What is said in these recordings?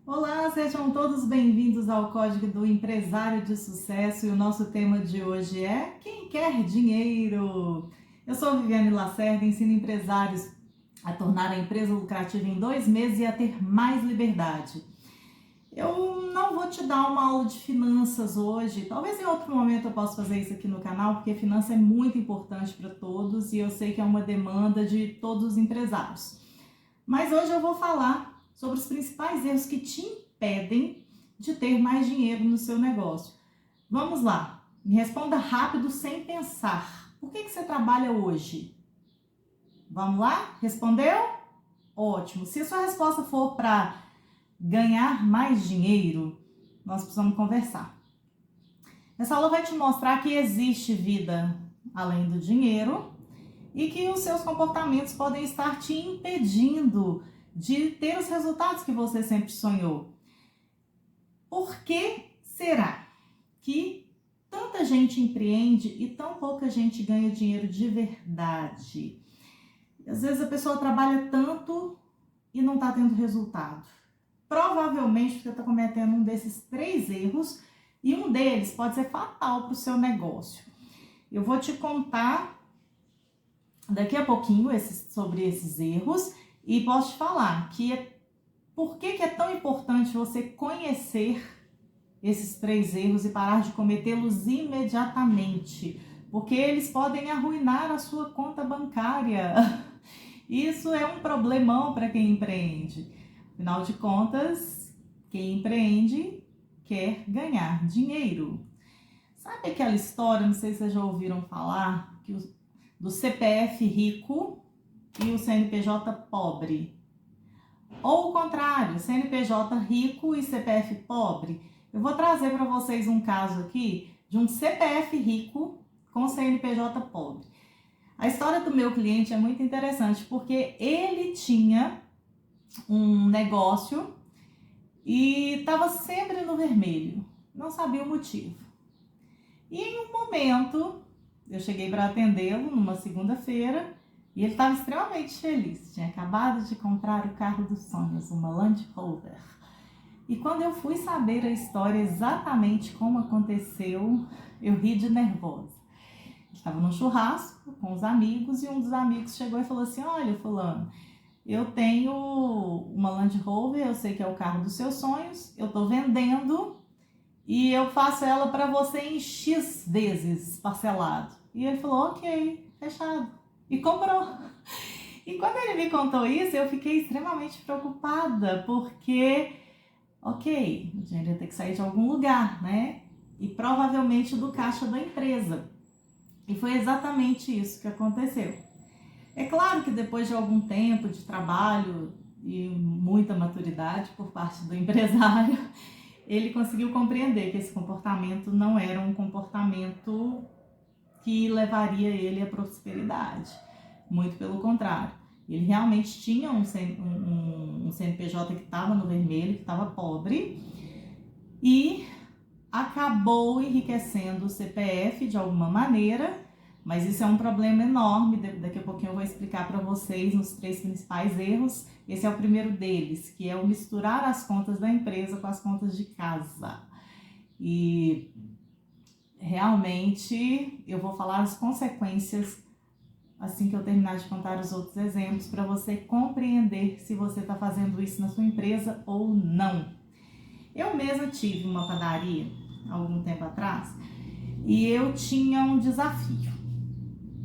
Olá, sejam todos bem-vindos ao Código do Empresário de Sucesso e o nosso tema de hoje é Quem quer dinheiro? Eu sou Viviane Lacerda, ensino empresários a tornar a empresa lucrativa em 2 meses e a ter mais liberdade. Eu não vou te dar uma aula de finanças hoje, talvez em outro momento eu possa fazer isso aqui no canal, porque finança é muito importante para todos e eu sei que é uma demanda de todos os empresários. Mas hoje eu vou falar sobre os principais erros que te impedem de ter mais dinheiro no seu negócio. Vamos lá, me responda rápido sem pensar. Por que você trabalha hoje? Vamos lá? Respondeu? Ótimo. Se a sua resposta for para ganhar mais dinheiro, nós precisamos conversar. Essa aula vai te mostrar que existe vida além do dinheiro e que os seus comportamentos podem estar te impedindo de ter os resultados que você sempre sonhou. Por que será que tanta gente empreende e tão pouca gente ganha dinheiro de verdade? Às vezes a pessoa trabalha tanto e não está tendo resultado. Provavelmente você está cometendo um desses 3 erros e um deles pode ser fatal para o seu negócio. Eu vou te contar daqui a pouquinho sobre esses erros e posso te falar por que é tão importante você conhecer esses 3 erros e parar de cometê-los imediatamente, porque eles podem arruinar a sua conta bancária. Isso é um problemão para quem empreende. Afinal de contas, quem empreende quer ganhar dinheiro. Sabe aquela história, não sei se vocês já ouviram falar, do CPF rico e o CNPJ pobre? Ou o contrário, CNPJ rico e CPF pobre? Eu vou trazer para vocês um caso aqui de um CPF rico com CNPJ pobre. A história do meu cliente é muito interessante porque ele tinha um negócio e estava sempre no vermelho, não sabia o motivo. E em um momento, eu cheguei para atendê-lo numa segunda-feira e ele estava extremamente feliz. Tinha acabado de comprar o carro dos sonhos, uma Land Rover. E quando eu fui saber a história exatamente como aconteceu, eu ri de nervosa. Estava num churrasco com os amigos e um dos amigos chegou e falou assim: olha, fulano, eu tenho uma Land Rover, eu sei que é o carro dos seus sonhos, eu estou vendendo e eu faço ela para você em X vezes parcelado. E ele falou: ok, fechado. E comprou. E quando ele me contou isso, eu fiquei extremamente preocupada, porque, ok, o dinheiro ia ter que sair de algum lugar, né? E provavelmente do caixa da empresa. E foi exatamente isso que aconteceu. É claro que depois de algum tempo de trabalho e muita maturidade por parte do empresário, ele conseguiu compreender que esse comportamento não era um comportamento que levaria ele à prosperidade. Muito pelo contrário. Ele realmente tinha um CNPJ que estava no vermelho, que estava pobre, e acabou enriquecendo o CPF de alguma maneira, mas isso é um problema enorme. Daqui a pouquinho eu vou explicar para vocês os 3 principais erros. Esse é o primeiro deles, que é o misturar as contas da empresa com as contas de casa. E realmente eu vou falar as consequências assim que eu terminar de contar os outros exemplos, para você compreender se você está fazendo isso na sua empresa ou não. Eu mesma tive uma padaria há algum tempo atrás e eu tinha um desafio,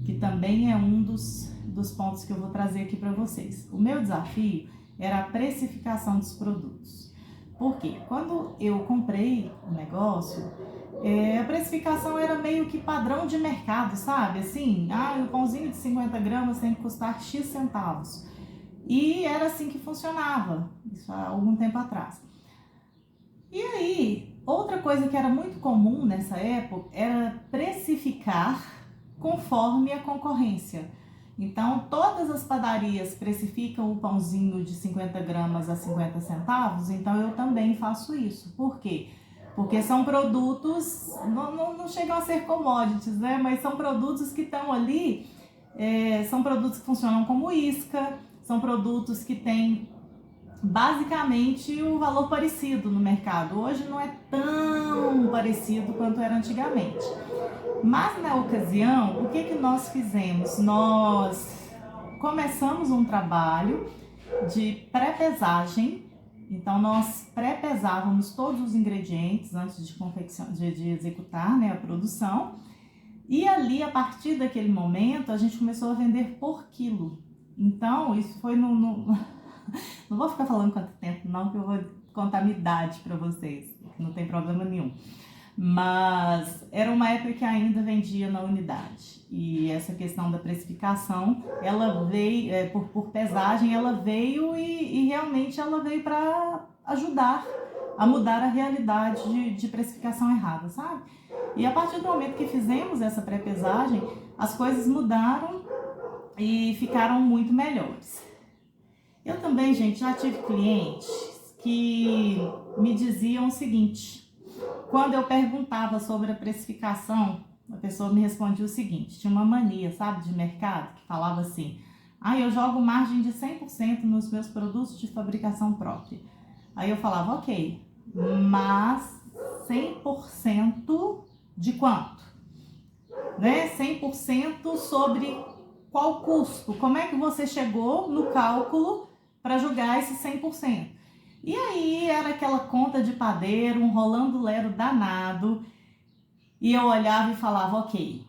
que também é um dos pontos que eu vou trazer aqui para vocês. O meu desafio era a precificação dos produtos. Por quê? Quando eu comprei o negócio, a precificação era meio que padrão de mercado, sabe? Assim, o pãozinho de 50 gramas tem que custar X centavos. E era assim que funcionava, isso há algum tempo atrás. E aí, outra coisa que era muito comum nessa época era precificar conforme a concorrência. Então, todas as padarias precificam o pãozinho de 50 gramas a 50 centavos, então eu também faço isso. Por quê? Porque são produtos, não chegam a ser commodities, né? Mas são produtos que estão ali, são produtos que funcionam como isca, são produtos que têm basicamente o valor parecido no mercado. Hoje não é tão parecido quanto era antigamente. Mas na ocasião, o que nós fizemos? Nós começamos um trabalho de pré-pesagem. Então nós pré-pesávamos todos os ingredientes antes de executar, né, a produção. E ali, a partir daquele momento, a gente começou a vender por quilo. Então, isso foi Não vou ficar falando quanto tempo, não, que eu vou contar a minha idade para vocês, não tem problema nenhum. Mas era uma época que ainda vendia na unidade. E essa questão da precificação, ela veio, por pesagem, ela veio e realmente ela veio para ajudar a mudar a realidade de precificação errada, sabe? E a partir do momento que fizemos essa pré-pesagem, as coisas mudaram e ficaram muito melhores. Eu também, gente, já tive clientes que me diziam o seguinte: quando eu perguntava sobre a precificação, a pessoa me respondia o seguinte, tinha uma mania, sabe, de mercado, que falava assim: eu jogo margem de 100% nos meus produtos de fabricação própria. Aí eu falava, ok, mas 100% de quanto? Né? 100% sobre qual custo? Como é que você chegou no cálculo para julgar esse 100%? E aí era aquela conta de padeiro, um rolando lero danado, e eu olhava e falava, ok,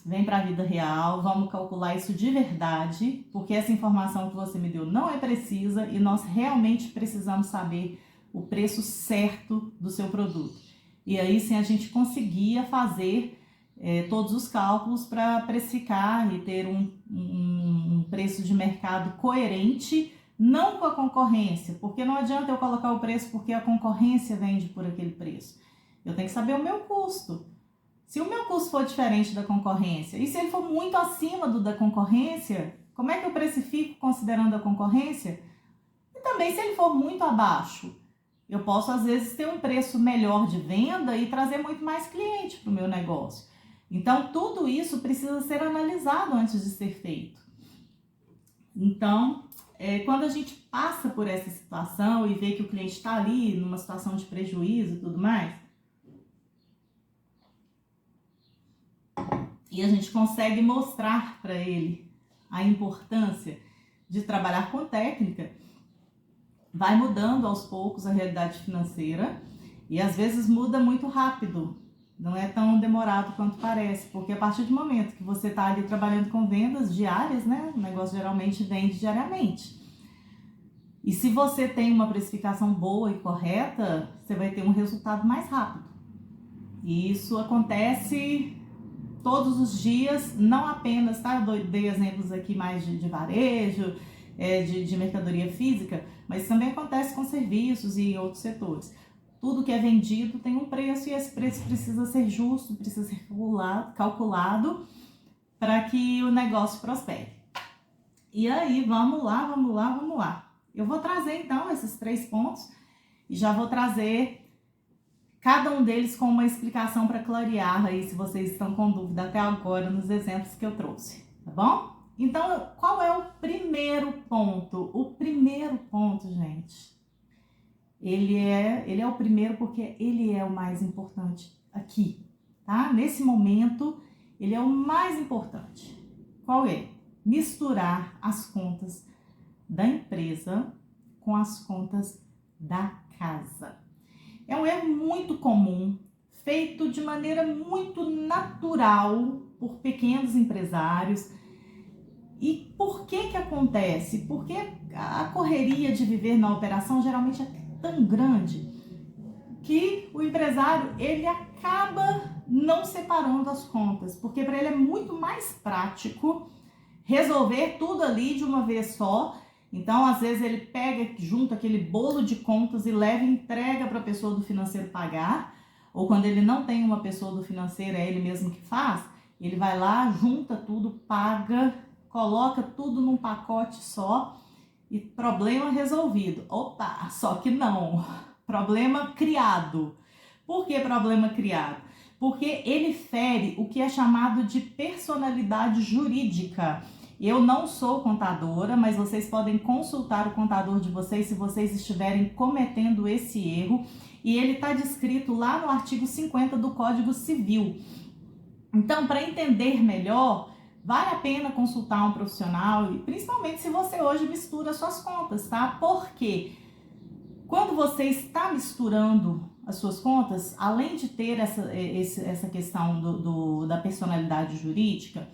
vem para a vida real, vamos calcular isso de verdade, porque essa informação que você me deu não é precisa e nós realmente precisamos saber o preço certo do seu produto. E aí sim a gente conseguia fazer todos os cálculos para precificar e ter um preço de mercado coerente, não com a concorrência, porque não adianta eu colocar o preço porque a concorrência vende por aquele preço. Eu tenho que saber o meu custo. Se o meu custo for diferente da concorrência, e se ele for muito acima do da concorrência, como é que eu precifico considerando a concorrência? E também se ele for muito abaixo, eu posso às vezes ter um preço melhor de venda e trazer muito mais cliente para o meu negócio. Então tudo isso precisa ser analisado antes de ser feito. Então, quando a gente passa por essa situação e vê que o cliente está ali numa situação de prejuízo e tudo mais, e a gente consegue mostrar para ele a importância de trabalhar com técnica, vai mudando aos poucos a realidade financeira e às vezes muda muito rápido, não é tão demorado quanto parece, porque a partir do momento que você está ali trabalhando com vendas diárias, né, o negócio geralmente vende diariamente. E se você tem uma precificação boa e correta, você vai ter um resultado mais rápido. E isso acontece todos os dias, não apenas, tá? Eu dei exemplos aqui mais de varejo, de mercadoria física, mas também acontece com serviços e outros setores. Tudo que é vendido tem um preço e esse preço precisa ser justo, precisa ser calculado para que o negócio prospere. E aí, vamos lá. Eu vou trazer então esses 3 pontos e já vou trazer cada um deles com uma explicação para clarear aí se vocês estão com dúvida até agora nos exemplos que eu trouxe, tá bom? Então, qual é o primeiro ponto? O primeiro ponto, gente, ele é o primeiro porque ele é o mais importante aqui, tá? Nesse momento, ele é o mais importante. Qual é? Misturar as contas da empresa com as contas da casa. É um erro muito comum, feito de maneira muito natural por pequenos empresários. E por que acontece? Porque a correria de viver na operação geralmente é tão grande que o empresário ele acaba não separando as contas, porque para ele é muito mais prático resolver tudo ali de uma vez só. Então, às vezes, ele pega, junta aquele bolo de contas e leva e entrega para a pessoa do financeiro pagar. Ou quando ele não tem uma pessoa do financeiro, é ele mesmo que faz, ele vai lá, junta tudo, paga, coloca tudo num pacote só e problema resolvido. Opa, só que não. Problema criado. Por que problema criado? Porque ele fere o que é chamado de personalidade jurídica. Eu não sou contadora, mas vocês podem consultar o contador de vocês se vocês estiverem cometendo esse erro. E ele está descrito lá no artigo 50 do Código Civil. Então, para entender melhor, vale a pena consultar um profissional, e principalmente se você hoje mistura suas contas, tá? Porque quando você está misturando as suas contas, além de ter essa questão da personalidade jurídica,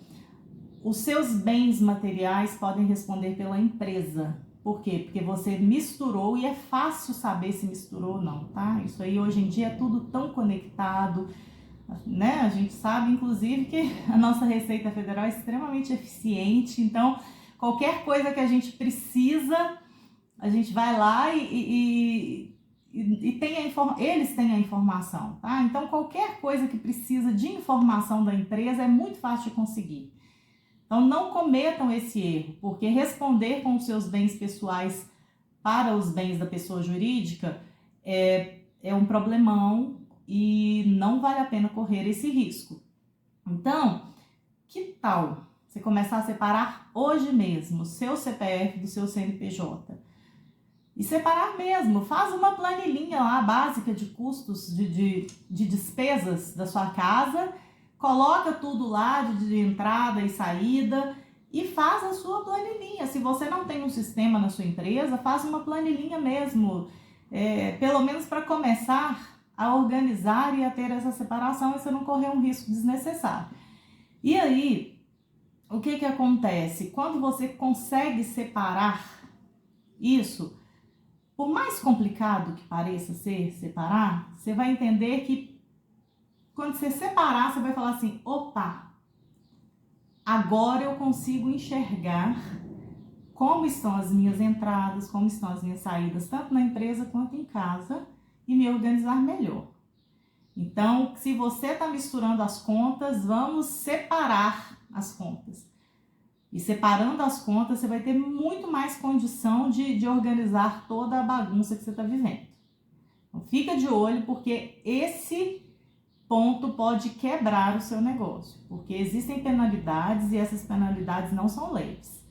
os seus bens materiais podem responder pela empresa. Por quê? Porque você misturou e é fácil saber se misturou ou não, tá? Isso aí hoje em dia é tudo tão conectado, né? A gente sabe, inclusive, que a nossa Receita Federal é extremamente eficiente, então qualquer coisa que a gente precisa, a gente vai lá e eles têm a informação, tá? Então qualquer coisa que precisa de informação da empresa é muito fácil de conseguir. Então não cometam esse erro, porque responder com os seus bens pessoais para os bens da pessoa jurídica é um problemão e não vale a pena correr esse risco. Então, que tal você começar a separar hoje mesmo o seu CPF do seu CNPJ? E separar mesmo, faz uma planilhinha lá básica de custos de despesas da sua casa, coloca tudo lá de entrada e saída e faz a sua planilhinha. Se você não tem um sistema na sua empresa, faz uma planilhinha mesmo, pelo menos para começar a organizar e a ter essa separação e você não correr um risco desnecessário. E aí, o que acontece? Quando você consegue separar isso, por mais complicado que pareça ser separar, você vai entender que quando você separar, você vai falar assim, opa, agora eu consigo enxergar como estão as minhas entradas, como estão as minhas saídas, tanto na empresa quanto em casa, e me organizar melhor. Então, se você está misturando as contas, vamos separar as contas. E separando as contas, você vai ter muito mais condição de organizar toda a bagunça que você está vivendo. Então, fica de olho, porque esse ponto pode quebrar o seu negócio, porque existem penalidades e essas penalidades não são leves,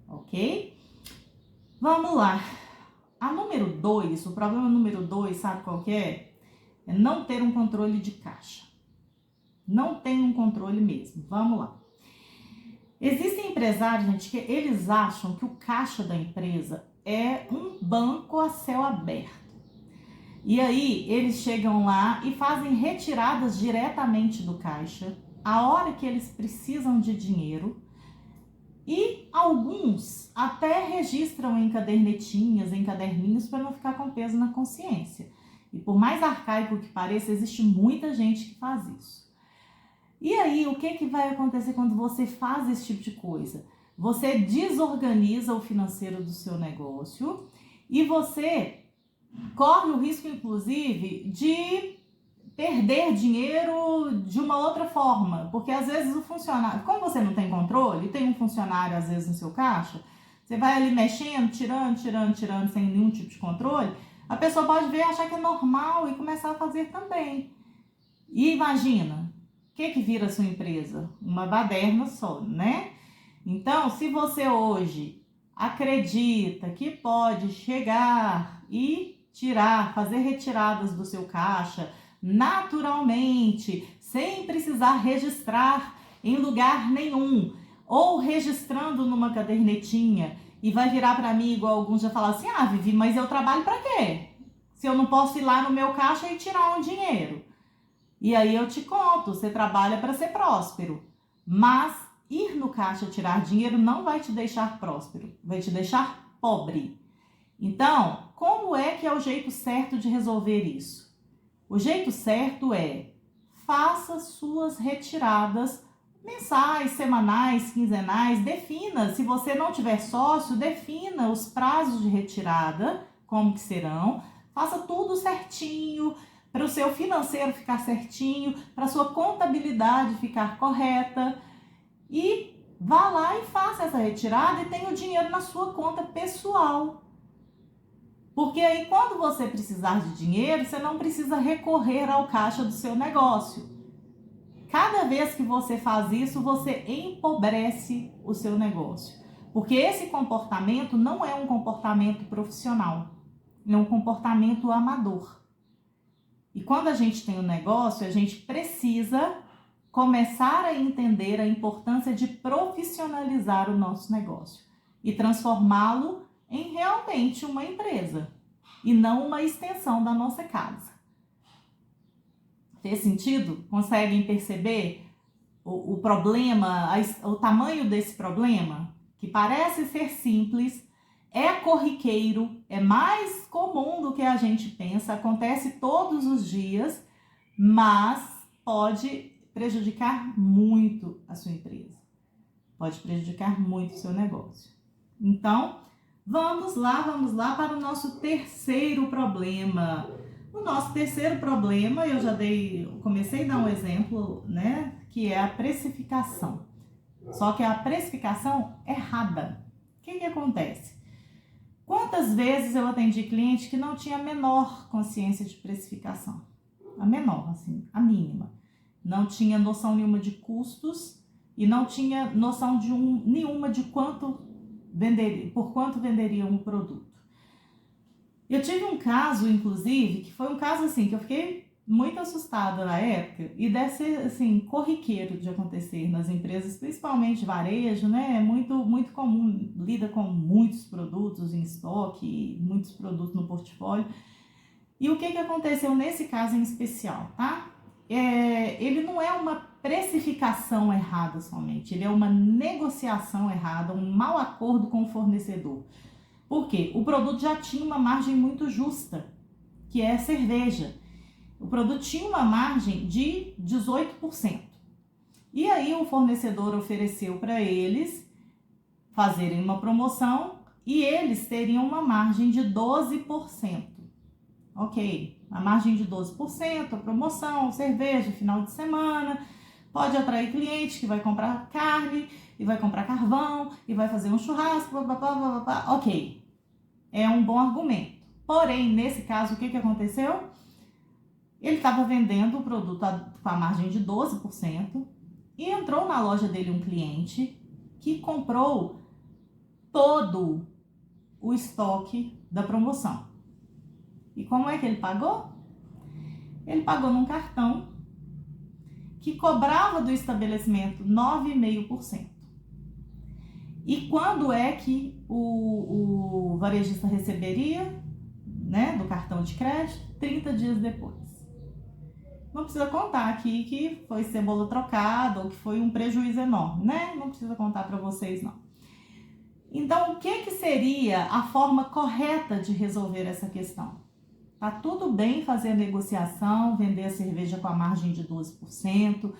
ok? Vamos lá. O problema número 2, sabe qual que é? É não ter um controle de caixa. Não tem um controle mesmo. Vamos lá. Existem empresários, gente, que eles acham que o caixa da empresa é um banco a céu aberto. E aí, eles chegam lá e fazem retiradas diretamente do caixa, a hora que eles precisam de dinheiro, e alguns até registram em cadernetinhas, em caderninhos, para não ficar com peso na consciência. E por mais arcaico que pareça, existe muita gente que faz isso. E aí, o que vai acontecer quando você faz esse tipo de coisa? Você desorganiza o financeiro do seu negócio e você corre o risco, inclusive, de perder dinheiro de uma outra forma, porque às vezes o funcionário, como você não tem controle, tem um funcionário às vezes no seu caixa, você vai ali mexendo, tirando, sem nenhum tipo de controle, a pessoa pode ver, achar que é normal e começar a fazer também. E imagina, o que vira a sua empresa? Uma baderna só, né? Então, se você hoje acredita que pode chegar e fazer retiradas do seu caixa naturalmente, sem precisar registrar em lugar nenhum, ou registrando numa cadernetinha, e vai virar para mim igual alguns já falam assim, Vivi, mas eu trabalho para quê? Se eu não posso ir lá no meu caixa e tirar um dinheiro. E aí eu te conto, você trabalha para ser próspero, mas ir no caixa tirar dinheiro não vai te deixar próspero, vai te deixar pobre. Então, como é que é o jeito certo de resolver isso? O jeito certo é, faça suas retiradas mensais, semanais, quinzenais, defina, se você não tiver sócio, defina os prazos de retirada, como que serão, faça tudo certinho, para o seu financeiro ficar certinho, para a sua contabilidade ficar correta, e vá lá e faça essa retirada e tenha o dinheiro na sua conta pessoal. Porque aí, quando você precisar de dinheiro, você não precisa recorrer ao caixa do seu negócio. cada vez que você faz isso, você empobrece o seu negócio. Porque esse comportamento não é um comportamento profissional, é um comportamento amador. E quando a gente tem um negócio, a gente precisa começar a entender a importância de profissionalizar o nosso negócio e transformá-lo em realmente uma empresa e não uma extensão da nossa casa. Fez sentido? Conseguem perceber o problema, o tamanho desse problema? Que parece ser simples, é corriqueiro, é mais comum do que a gente pensa, acontece todos os dias, mas pode prejudicar muito a sua empresa, pode prejudicar muito o seu negócio. Então, vamos lá para o nosso terceiro problema. O nosso terceiro problema, eu já comecei a dar um exemplo, né, que é a precificação. Só que a precificação errada. O que acontece? Quantas vezes eu atendi cliente que não tinha a menor consciência de precificação? A menor, assim, a mínima. Não tinha noção nenhuma de custos e não tinha noção nenhuma de por quanto venderia um produto. Eu tive um caso, inclusive, que foi um caso assim, que eu fiquei muito assustada na época e deve ser assim, corriqueiro de acontecer nas empresas, principalmente varejo, né? É muito comum, lida com muitos produtos em estoque, muitos produtos no portfólio. E o que aconteceu nesse caso em especial, tá? Ele não é uma precificação errada somente, ele é uma negociação errada, um mau acordo com o fornecedor. Por quê? O produto já tinha uma margem muito justa, que é cerveja. O produto tinha uma margem de 18%. E aí o fornecedor ofereceu para eles fazerem uma promoção e eles teriam uma margem de 12%. Ok, a margem de 12%, a promoção, cerveja, final de semana, pode atrair cliente que vai comprar carne, e vai comprar carvão, e vai fazer um churrasco, blá, blá, blá, blá. Ok, é um bom argumento. Porém, nesse caso, o que aconteceu? Ele estava vendendo o produto com a margem de 12% e entrou na loja dele um cliente que comprou todo o estoque da promoção. E como é que ele pagou? Ele pagou num cartão que cobrava do estabelecimento 9,5%. E quando é que o varejista receberia, né, do cartão de crédito? 30 dias depois. Não precisa contar aqui que foi cebola trocada ou que foi um prejuízo enorme, né? Não precisa contar para vocês, não. Então, o que seria a forma correta de resolver essa questão? Tá tudo bem fazer a negociação, vender a cerveja com a margem de 12%,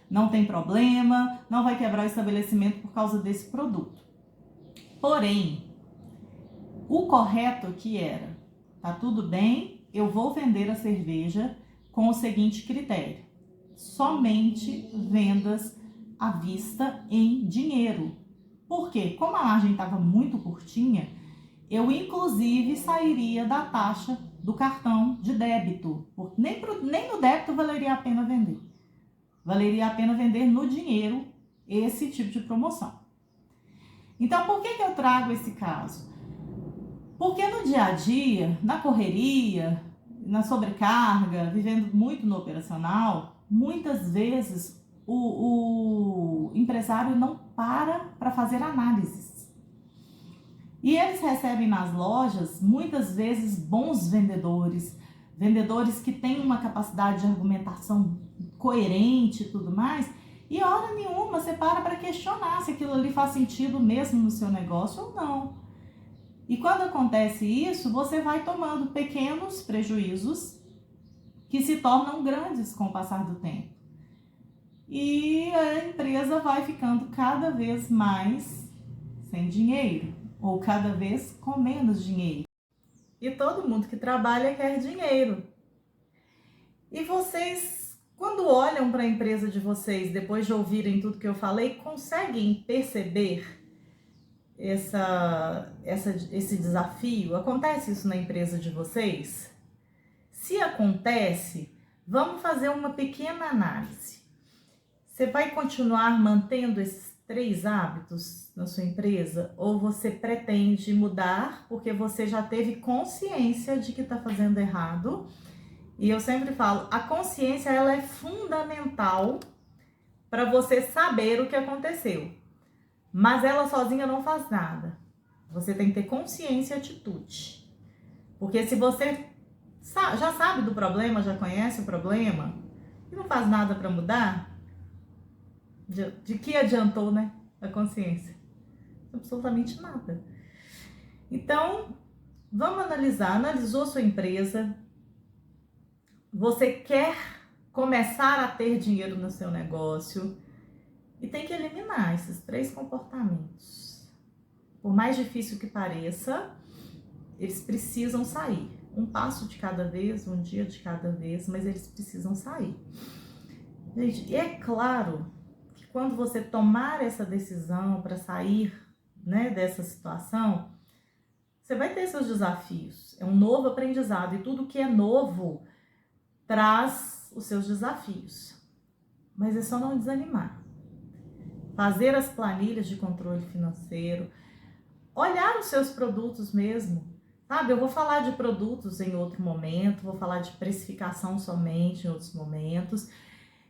não tem problema, não vai quebrar o estabelecimento por causa desse produto. Porém, o correto aqui era, tá tudo bem, eu vou vender a cerveja com o seguinte critério: somente vendas à vista em dinheiro. Por quê? Como a margem estava muito curtinha, eu inclusive sairia da taxa do cartão de débito. Nem no débito valeria a pena vender. Valeria a pena vender no dinheiro esse tipo de promoção. Então, por que eu trago esse caso? Porque no dia a dia, na correria, na sobrecarga, vivendo muito no operacional, muitas vezes o empresário não para fazer análises. E eles recebem nas lojas, muitas vezes, bons vendedores, vendedores que têm uma capacidade de argumentação coerente e tudo mais, e hora nenhuma você para questionar se aquilo ali faz sentido mesmo no seu negócio ou não. E quando acontece isso, você vai tomando pequenos prejuízos que se tornam grandes com o passar do tempo. E a empresa vai ficando cada vez mais sem dinheiro, ou cada vez com menos dinheiro. E todo mundo que trabalha quer dinheiro. E vocês, quando olham para a empresa de vocês, depois de ouvirem tudo que eu falei, conseguem perceber esse desafio? Acontece isso na empresa de vocês? Se acontece, vamos fazer uma pequena análise. Você vai continuar mantendo esses 3 hábitos na sua empresa ou você pretende mudar porque você já teve consciência de que está fazendo errado? E eu sempre falo, a consciência ela é fundamental para você saber o que aconteceu, mas ela sozinha não faz nada. Você tem que ter consciência e atitude, porque se você já sabe do problema, já conhece o problema e não faz nada para mudar, de que adiantou, né, a consciência? Absolutamente nada. Então, vamos analisar. Analisou sua empresa, você quer começar a ter dinheiro no seu negócio e tem que eliminar esses 3 comportamentos. Por mais difícil que pareça, eles precisam sair. Um passo de cada vez, um dia de cada vez, mas eles precisam sair. Gente, e é claro que quando você tomar essa decisão para sair, né, dessa situação, você vai ter seus desafios. É um novo aprendizado e tudo que é novo traz os seus desafios. Mas é só não desanimar. Fazer as planilhas de controle financeiro, olhar os seus produtos mesmo. Sabe, eu vou falar de produtos em outro momento, vou falar de precificação somente em outros momentos.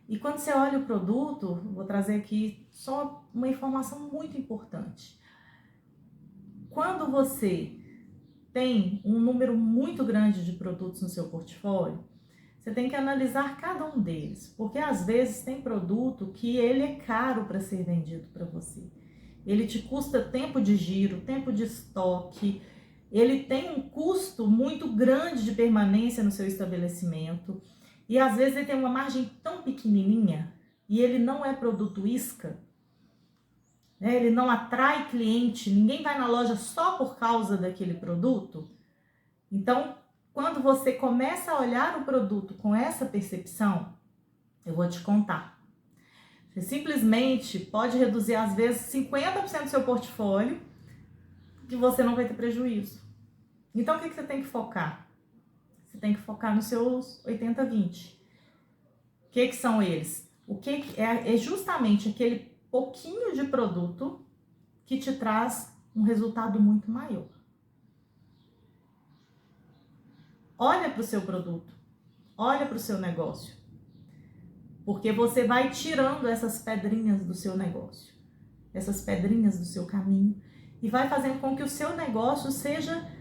E quando você olha o produto, vou trazer aqui só uma informação muito importante. Quando você tem um número muito grande de produtos no seu portfólio, você tem que analisar cada um deles, porque às vezes tem produto que ele é caro para ser vendido para você. Ele te custa tempo de giro, tempo de estoque, ele tem um custo muito grande de permanência no seu estabelecimento e às vezes ele tem uma margem tão pequenininha e ele não é produto isca, né? Ele não atrai cliente, ninguém vai na loja só por causa daquele produto. Então, quando você começa a olhar o produto com essa percepção, eu vou te contar. Você simplesmente pode reduzir, às vezes, 50% do seu portfólio, que você não vai ter prejuízo. Então, o que você tem que focar? Você tem que focar nos seus 80-20. O que são eles? O que é justamente aquele pouquinho de produto que te traz um resultado muito maior. Olha para o seu produto, olha para o seu negócio, porque você vai tirando essas pedrinhas do seu negócio, essas pedrinhas do seu caminho, e vai fazendo com que o seu negócio seja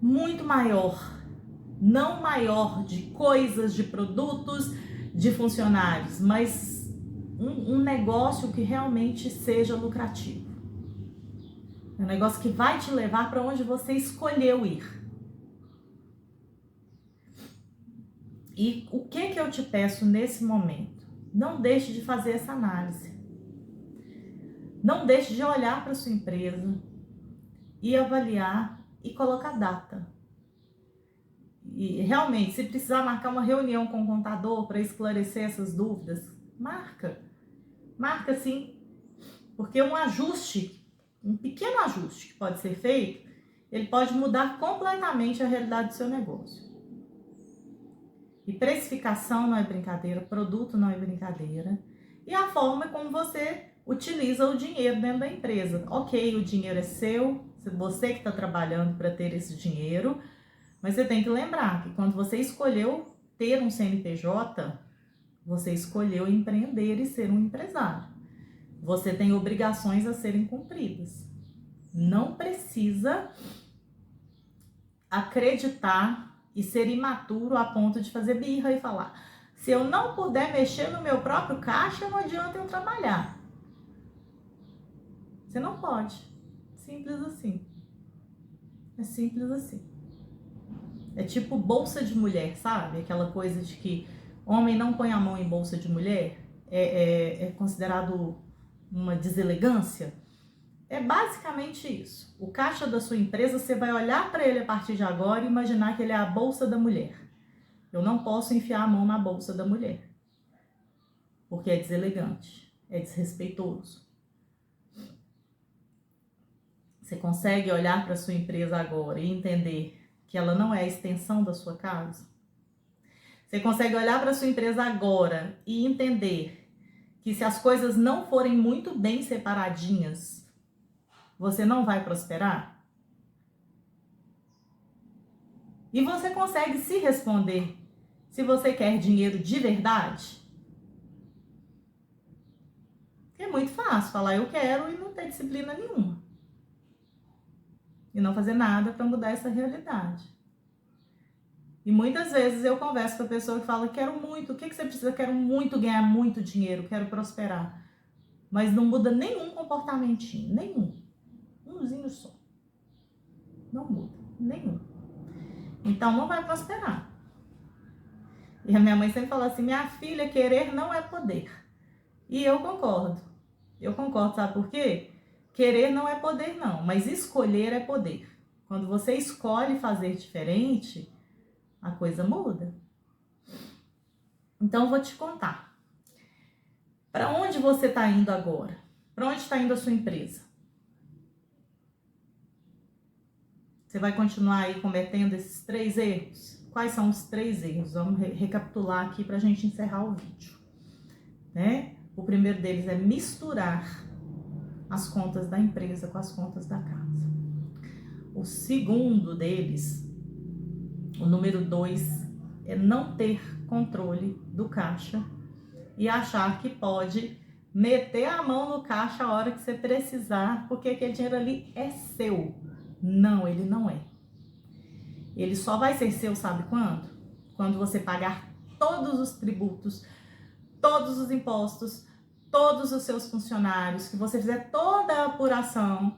muito maior, não maior de coisas, de produtos, de funcionários, mas um negócio que realmente seja lucrativo. É um negócio que vai te levar para onde você escolheu ir. E o que eu te peço nesse momento? Não deixe de fazer essa análise. Não deixe de olhar para a sua empresa e avaliar e colocar data. E realmente, se precisar marcar uma reunião com o contador para esclarecer essas dúvidas, marca. Marca sim. Porque um ajuste, um pequeno ajuste que pode ser feito, ele pode mudar completamente a realidade do seu negócio. E precificação não é brincadeira, produto não é brincadeira. E a forma como você utiliza o dinheiro dentro da empresa. Ok, o dinheiro é seu, você que está trabalhando para ter esse dinheiro, mas você tem que lembrar que quando você escolheu ter um CNPJ, você escolheu empreender e ser um empresário. Você tem obrigações a serem cumpridas. Não precisa acreditar e ser imaturo a ponto de fazer birra e falar: se eu não puder mexer no meu próprio caixa, não adianta eu trabalhar. Você não pode. Simples assim. É simples assim. É tipo bolsa de mulher, sabe? Aquela coisa de que homem não põe a mão em bolsa de mulher. É considerado uma deselegância. É basicamente isso. O caixa da sua empresa, você vai olhar para ele a partir de agora e imaginar que ele é a bolsa da mulher. Eu não posso enfiar a mão na bolsa da mulher, porque é deselegante, é desrespeitoso. Você consegue olhar para a sua empresa agora e entender que ela não é a extensão da sua casa? Você consegue olhar para a sua empresa agora e entender que se as coisas não forem muito bem separadinhas, você não vai prosperar? E você consegue se responder se você quer dinheiro de verdade? É muito fácil falar eu quero e não ter disciplina nenhuma. E não fazer nada para mudar essa realidade. E muitas vezes eu converso com a pessoa que fala, quero muito, o que você precisa? Quero muito ganhar muito dinheiro, quero prosperar. Mas não muda nenhum comportamentinho, nenhum. Umzinho só. Não muda, nenhum. Então não vai prosperar. E a minha mãe sempre fala assim, minha filha, querer não é poder. E eu concordo. Eu concordo, sabe por quê? Querer não é poder não, mas escolher é poder. Quando você escolhe fazer diferente, a coisa muda. Então eu vou te contar. Para onde você está indo agora? Para onde está indo a sua empresa? Você vai continuar aí cometendo esses 3 erros? Quais são os 3 erros? Vamos recapitular aqui para a gente encerrar o vídeo, né? O primeiro deles é misturar as contas da empresa com as contas da casa. O segundo deles, o número 2, é não ter controle do caixa e achar que pode meter a mão no caixa a hora que você precisar, porque aquele dinheiro ali é seu. Não, ele não é. Ele só vai ser seu, sabe quando? Quando você pagar todos os tributos, todos os impostos, todos os seus funcionários, que você fizer toda a apuração,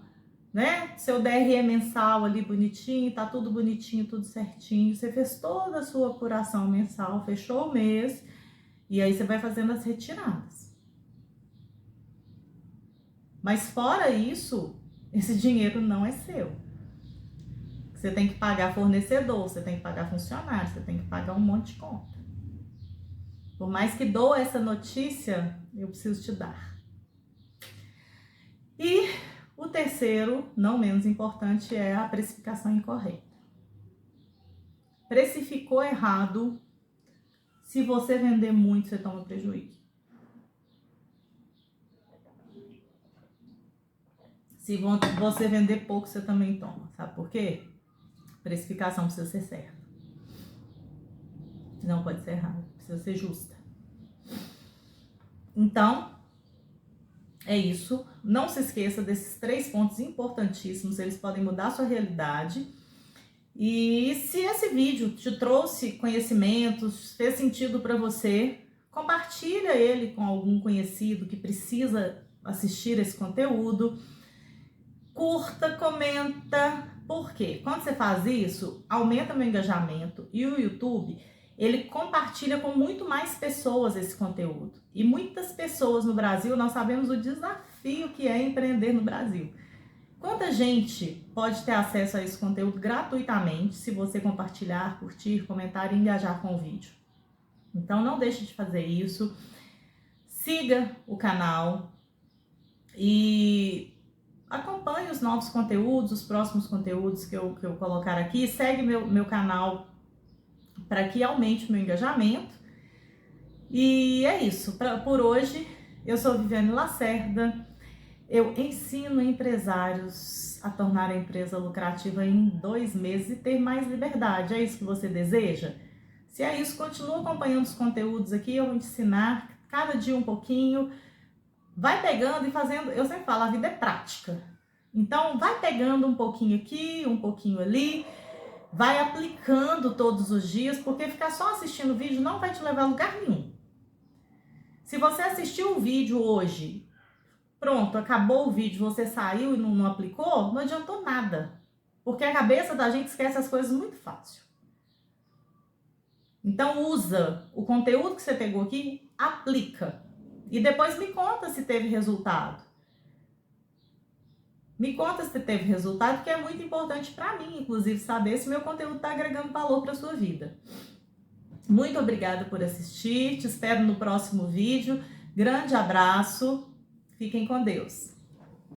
né? Seu DRE mensal ali bonitinho, tá tudo bonitinho, tudo certinho. Você fez toda a sua apuração mensal, fechou o mês, e aí você vai fazendo as retiradas. Mas fora isso, esse dinheiro não é seu. Você tem que pagar fornecedor, você tem que pagar funcionário, você tem que pagar um monte de conta. Por mais que dou essa notícia, eu preciso te dar. E o terceiro, não menos importante, é a precificação incorreta. Precificou errado, se você vender muito, você toma prejuízo. Se você vender pouco, você também toma. Sabe por quê? Precificação precisa ser certa. Não pode ser errada, precisa ser justa. Então, é isso. Não se esqueça desses 3 pontos importantíssimos, eles podem mudar a sua realidade. E se esse vídeo te trouxe conhecimentos, fez sentido para você, compartilha ele com algum conhecido que precisa assistir esse conteúdo. Curta, comenta. Por quê? Quando você faz isso, aumenta meu engajamento e o YouTube, ele compartilha com muito mais pessoas esse conteúdo. E muitas pessoas no Brasil, nós sabemos o desafio que é empreender no Brasil. Quanta gente pode ter acesso a esse conteúdo gratuitamente se você compartilhar, curtir, comentar e engajar com o vídeo. Então não deixe de fazer isso. Siga o canal e acompanhe os novos conteúdos, os próximos conteúdos que eu colocar aqui. Segue meu canal para que aumente o meu engajamento. E é isso. Por hoje, eu sou Viviane Lacerda. Eu ensino empresários a tornar a empresa lucrativa em 2 meses e ter mais liberdade. É isso que você deseja? Se é isso, continua acompanhando os conteúdos aqui. Eu vou te ensinar cada dia um pouquinho. Vai pegando e fazendo, eu sempre falo, a vida é prática. Então, vai pegando um pouquinho aqui, um pouquinho ali, vai aplicando todos os dias, porque ficar só assistindo o vídeo não vai te levar a lugar nenhum. Se você assistiu o vídeo hoje, pronto, acabou o vídeo, você saiu e não aplicou, não adiantou nada. Porque a cabeça da gente esquece as coisas muito fácil. Então, usa o conteúdo que você pegou aqui, aplica. E depois me conta se teve resultado. Me conta se teve resultado, porque é muito importante para mim, inclusive, saber se meu conteúdo está agregando valor para a sua vida. Muito obrigada por assistir, te espero no próximo vídeo. Grande abraço, fiquem com Deus.